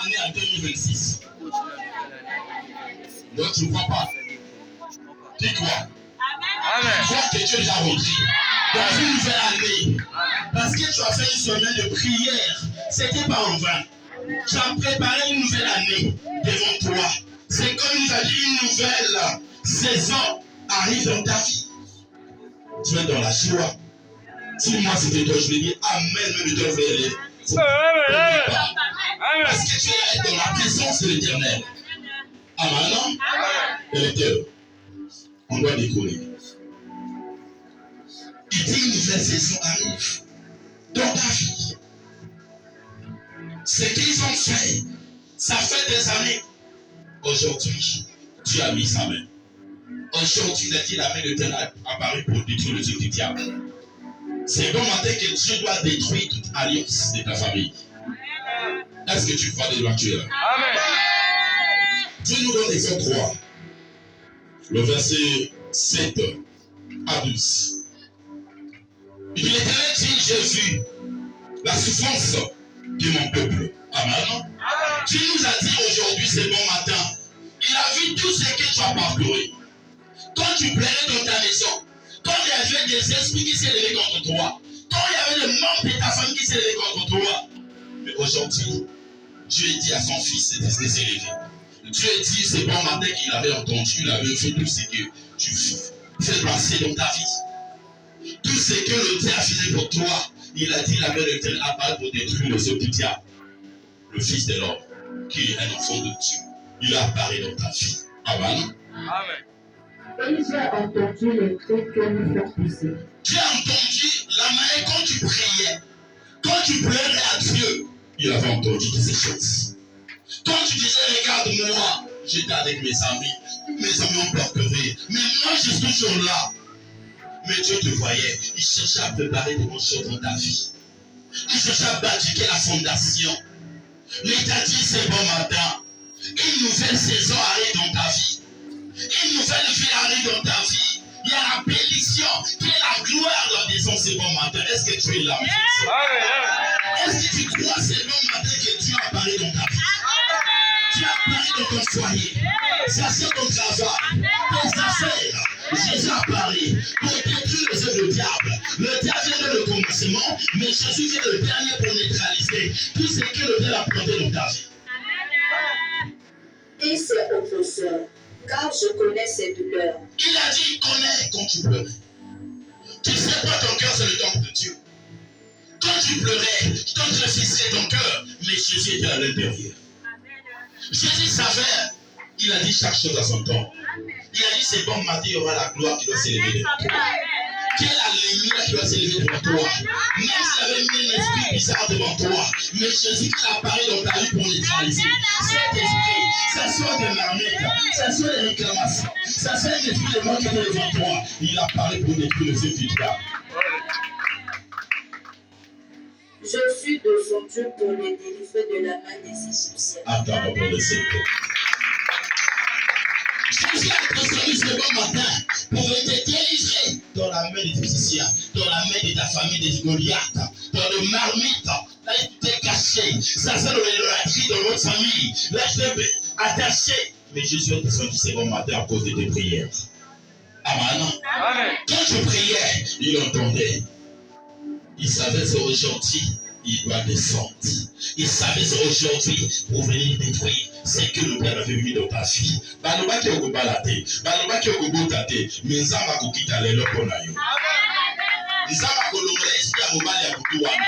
année en 2026. Donc tu ne crois pas. Tu crois. Tu crois que tu es déjà rentré dans une nouvelle année. Parce que tu as fait une semaine de prière. C'était pas en vain. Tu as préparé une nouvelle année devant toi. C'est comme il nous a dit, une nouvelle saison arrive dans ta vie. Tu es dans la joie. Si moi c'était toi, je vais dire Amen, le Dieu vers parce que tu es dans la présence de l'Éternel. Amen. Électeur, on doit décoller. Il dit une nouvelle saison arrive dans ta vie. Ce qu'ils ont fait, ça fait des années. Aujourd'hui, Dieu a mis sa main. Aujourd'hui, il a dit la main de Dieu a apparu pour détruire les œuvres du diable. C'est bon matin que Dieu doit détruire toute alliance de ta famille. Est-ce que tu crois de là tu es là? Amen. Dieu nous donne Exode 3, le verset 7 à 12. Il dit l'Éternel dit, j'ai vu la souffrance de mon peuple. Amen. Dieu nous a dit aujourd'hui, c'est bon matin. Il a vu tout ce que tu as parcouru. Quand tu plairais dans ta maison, quand il y avait des esprits qui s'élevaient contre toi, quand il y avait des membres de ta famille qui s'élevaient contre toi, mais aujourd'hui, Dieu dit à son fils de s'élever. Dieu dit, c'est bon matin qu'il avait entendu, il avait fait tout ce que tu fais passer dans ta vie. Tout ce que le diable a fait pour toi, il a dit, la main de l'Éternel apparaît pour détruire les œuvres du diable. Le fils de l'homme, qui est un enfant de Dieu, il apparaît dans ta vie. Amen. Amen. Et j'ai entendu les cris que nous font pousser. Tu as entendu la manière quand tu priais, quand tu pleurais à Dieu, il avait entendu toutes ces choses. Quand tu disais, regarde-moi, j'étais avec mes amis ont pleuré, mais moi je suis toujours là. Mais Dieu te voyait, il cherchait à préparer de bonnes choses dans ta vie. Il cherchait à bâtir la fondation. L'État dit, c'est bon matin, une nouvelle saison arrive dans ta vie. Une nouvelle vie arrive dans ta vie. Il y a la bénédiction qui est la gloire dans des c'est bon matin. Est-ce que tu es là? Est-ce que tu crois c'est bon matin que Dieu apparaît dans ta vie? Tu apparaît dans ton foyer. Ça c'est ton travail. Tes affaires. Jésus apparaît pour détruire les œuvres du diable. Le diable vient dans le commencement, mais Jésus vient le dernier pour neutraliser tout ce que le diable a planté dans ta vie. Et c'est oppresseur, car je connais ses douleurs. Il a dit, il connaît quand tu pleurais. Tu sais pas, ton cœur, c'est le temple de Dieu. Quand tu pleurais, quand tu réfléchissais ton cœur, mais Jésus était à l'intérieur. Jésus savait, il a dit chaque chose à son temps. Il a dit, c'est bon matin, il y aura la gloire qui doit s'élever devant toi. Quelle est la lumière qui doit s'élever devant toi? Même s'il avait mis un esprit bizarre devant toi, mais Jésus qui apparaît dans ta vie pour neutraliser. Cet esprit, ça soit des marmites, ça soit des réclamations, ça soit un esprit de mort qui est devant toi, il apparaît pour détruire les œuvres du diable. Je suis de son Dieu pour le délivrer de la main des Égyptiens. Attends, pour le Seigneur. Jésus a transformé ce bon matin pour te délivrer dans la main des Égyptiens, dans la main de ta famille des Goliaths, dans le marmite. Là, tu t'es caché. Ça, c'est dans l'idolâtrie dans votre famille. Là, tu t'es attaché. Mais Jésus a transformé ce bon matin à cause de tes prières. Amen. Amen. Quand je priais, il entendait. Il savait que aujourd'hui, il doit descendre. Il savait que aujourd'hui, pour venir détruire, c'est que le Père avait mis dans ta vie. Baloba qui est au balate, baloba qui est au botate, mais Nzamba kokita lelo konayo. Nzamba kolongola esprit ya mobali ya kutu wana.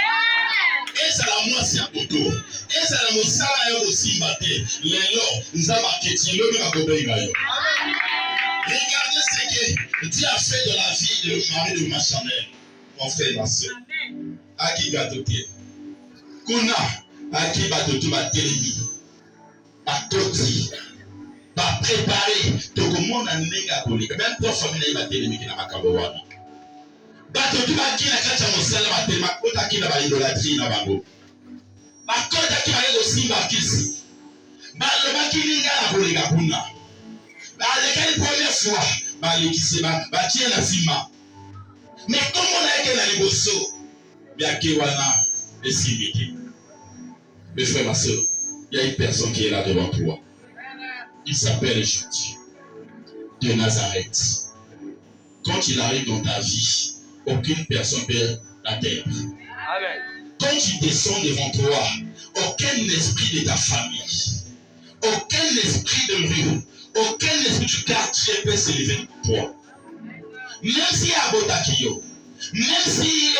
Ezala mwasi ya kutu. Ezala mosala yo kosimba te. Lelo Nzamba keti lobi bakobenga yo. Regardez ce que Dieu a fait dans la vie de Marie de Machanel, mon frère et ma soeur. Aki gatote. Kuna aki batoto batelemi. Batoti. Ba préparer tokomona ndenge koleka. Même pour famille batelemi na makambo wana. Batoto baki na kati ya mosala batelema kota ki na ba idolatrie na bango. Bakota ki ba yego simba kisi. Balobaki ninga na koleka kuna. Baleka une première fois balekisi batie na sima. Mais comme on a été dans les bossos, bien qu'il y ait un estimé. Mes frères, ma soeur, Il y a une personne qui est là devant toi. Il s'appelle Jésus de Nazareth. Quand il arrive dans ta vie, aucune personne ne peut l'atteindre. Quand tu descends devant toi, aucun esprit de ta famille, aucun esprit de rue, aucun esprit du quartier peut s'élever pour toi. Même si il y a Botakio, même si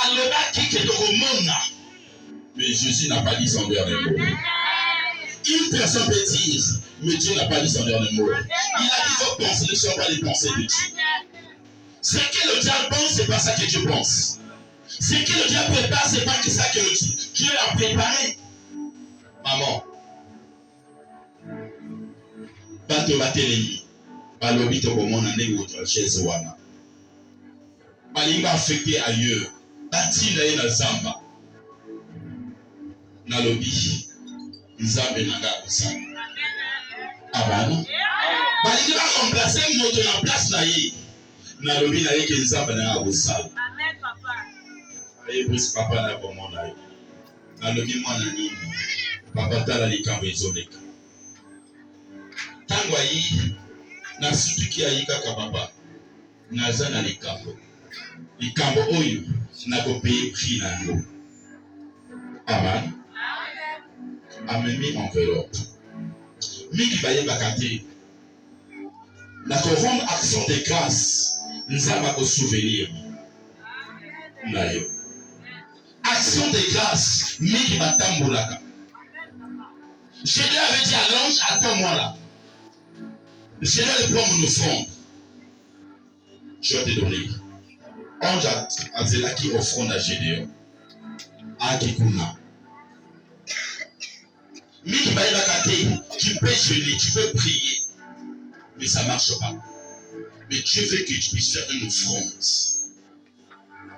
Alobaki est au monde, mais Jésus n'a pas dit son dernier mot. Une personne peut dire, mais Dieu n'a pas dit son dernier mot. Il a dit vos pensées ne sont pas les pensées de Dieu. Ce que le diable pense, ce n'est pas ça que Dieu pense. Ce que le diable prépare, ce n'est pas que ça que Dieu a préparé. Maman, bato batelemi, balobi to komona ndenge otra chaise wana. Balinga affecté ailleurs, batinda ye na zamba. Nalobi, nzambe nanga kosala. Abana. Balinga ba remplacer moto na place na ye. Nalobi na ye ke nzambe nanga kosala. Amen papa. Aye bris papa na komona ye. Nalobi mwana nini? Papa tala likambo ezoleka. Tango ayi na situki ayi kaka papa. Naza na likambo. Likambo oyo na kopeye prix na ngo. Amen. Amemi enveloppe. Mingi bayebaka te. Na ko rendre action de grâce. Nzamba ko souvenir. Na yo. Action de grâce. Mingi batambolaka. Je lui avais dit à l'ange, attends-moi là. Je vais prendre mon offrande. Je vais te donner. Ange a dit là qui offrande à Gédéon. À Kikuna. Miki Baïbakate, tu peux jeûner, tu peux prier. Mais ça ne marche pas. Mais Dieu veut que tu puisses faire une offrande.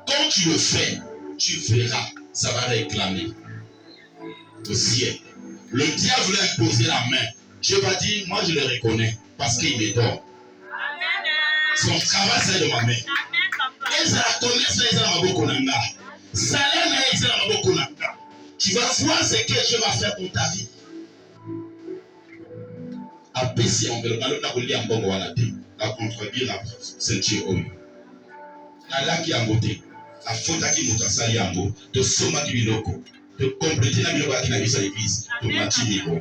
Quand tu le fais, tu verras, ça va réclamer au ciel. Le diable voulait imposer la main. Dieu va dire, moi je le reconnais parce qu'il me donne. Son travail c'est de ma main. Et ça la connaît, ça la mabokonanga. Salaire na ça la mabokonanga. Tu vas voir ce que Dieu va faire pour ta vie. Apesi enveloppe, alors na kolia mbongo wana te. La contredire la ceinture oyo. Na laki yango te. Afotaki moto asali yango. To somaki biloko. To compléter la biloko qui na bisa l'église. To mati niveau.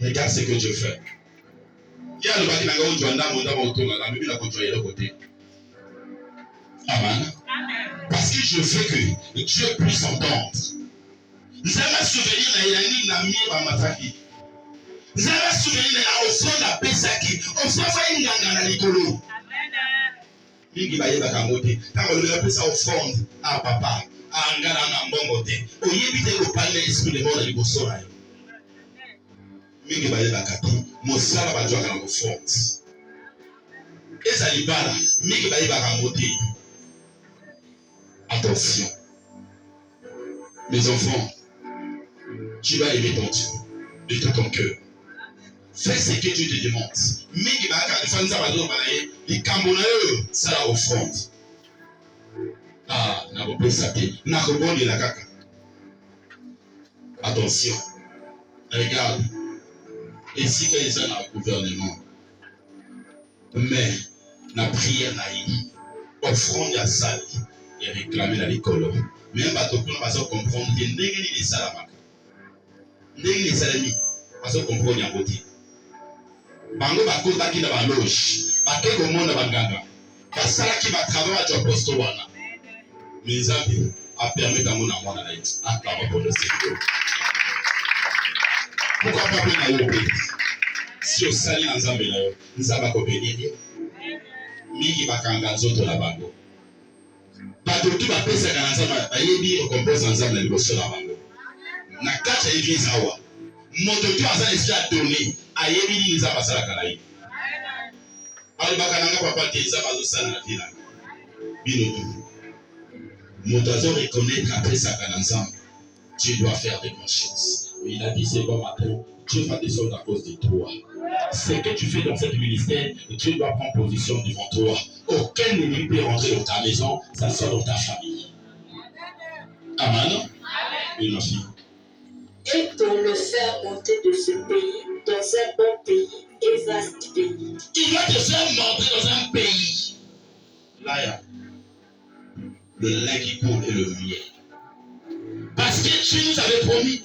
Regarde ce que Dieu fait. Il y a le baki na ngo jwanda monda ba otonga na bibi na ko joyela côté. Amen. Parce que je veux que Dieu puisse entendre. Nous allons souvenir na yani na mie ba mataki. Nous allons souvenir na offrande na pesaki. Offrande nganga na likolo. Amen. Mingi ba yeba kangote. Tango le pesa offrande à papa. A ngala na mbongo te. Oyebi te ko parler esprit de mort na liboso na yo. Mingi ba yeba kati. Mosala ba jwaka na offrande. Eza libala. Mingi ba yeba kangote. Attention. Mes enfants, tu vas aimer ton Dieu de tout ton cœur. Fais ce que Dieu te demande. Mingi ba ka fanza ba do balaye, likambo na yo sala offrande. Ah, na kopesa te, na kobonde la kaka. Attention. Regarde. Ici qu'il y a dans le gouvernement. Mais la prière na yi, offrande ya sali. Et réclamer la l'école. Même pas tout le monde va comprendre que ndenge ni salamaka. Ndenge ni salami, va comprendre ya côté. Bango ba kota ki na ba loge, ba ke ko mona banganga. Ba sala ki ba travail à poste wana. Mais zambi a permis à mon amour na it. Ah, ba pour le Seigneur. Pourquoi pas na yo pe? Si o sali na zambi na yo, nzaba ko bénir. Mingi bakanga zoto la bango. Bato tu bapesa kana nzamba bayebi okomposa nzamba na liboso na bango. Na kati ya église awa. Moto tu aza esi adonné ayebi ni nzamba sala kana ye. Ali bakana nga papa te nzamba azosala na vie na bino tu. Moto azo reconnaître apesa kana nzamba. Tu dois faire des consciences. Il a dit c'est bon matin, Dieu va descendre à cause de toi. Ce que tu fais dans cette ministère, Dieu doit prendre position devant toi. Aucun ennemi peut rentrer dans ta maison, ça sort dans ta famille. Amen. Oui, ma fille. et pour le faire monter de ce pays dans un bon pays et vaste pays. Il va te faire monter dans un pays. Là, il y a le lait qui coule et le miel. Parce que tu nous avais promis,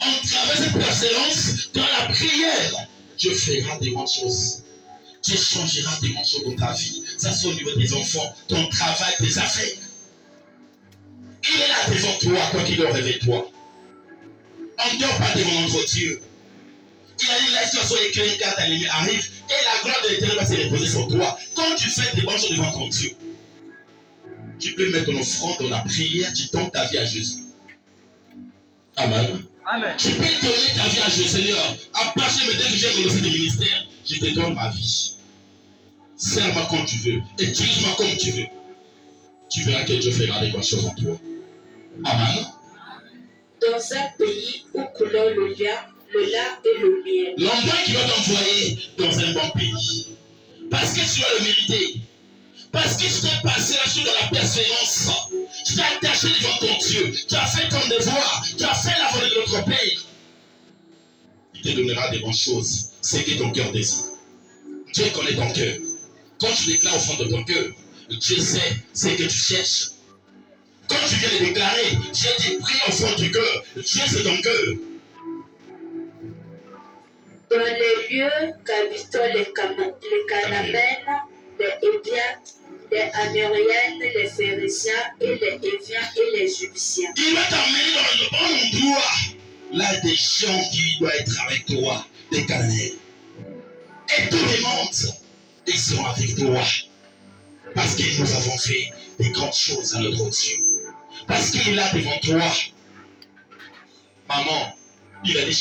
en travers cette persévérance, dans la prière, Dieu fera des grandes choses. Dieu changera des grandes choses dans ta vie. Ça c'est au niveau des enfants, ton travail, tes affaires. Il est là devant toi, quoi qu'il dort, réveille-toi. On ne dort pas devant notre Dieu. Il a dit, la situation est claire quand ta lumière arrive et la gloire de l'Éternel va se reposer sur toi. Quand tu fais des bonnes choses devant ton Dieu, tu peux mettre ton offrande dans la prière, tu donnes ta vie à Jésus. Amen. Amen. Tu peux donner ta vie à Jésus, Seigneur. À partir de dès que j'ai commencé le ministère, je te donne ma vie. Sers-moi comme tu veux. Utilise-moi comme tu veux. Tu verras que Dieu fera des bonnes choses en toi. Amen. Dans un pays où coulent le lard et le miel. L'endroit qui va t'envoyer dans un bon pays. Parce que tu vas le mériter. Parce que tu t'es passé là-dessus dans la persévérance. Tu t'es attaché devant ton Dieu. Tu as fait ton devoir. Tu as fait la volonté de notre Père. Il te donnera des bonnes choses. C'est que ton cœur désire. Dieu connaît ton cœur. Quand tu déclares au fond de ton cœur, Dieu sait ce que tu cherches. Quand tu viens de déclarer, Dieu te prie au fond du cœur. Dieu c'est ton cœur. Dans les lieux qu'habitent les Canamènes, les Hébiens, les Amériennes, les Phérésiens et les Éviens et les Jubissiens. Il va t'emmener dans le bon endroit. Là, des gens qui doivent être avec toi, des Cananéens. Et tous les mondes, ils sont avec toi. Parce que nous avons fait des grandes choses à notre Dieu. Parce qu'il est là devant toi. Maman, il a dit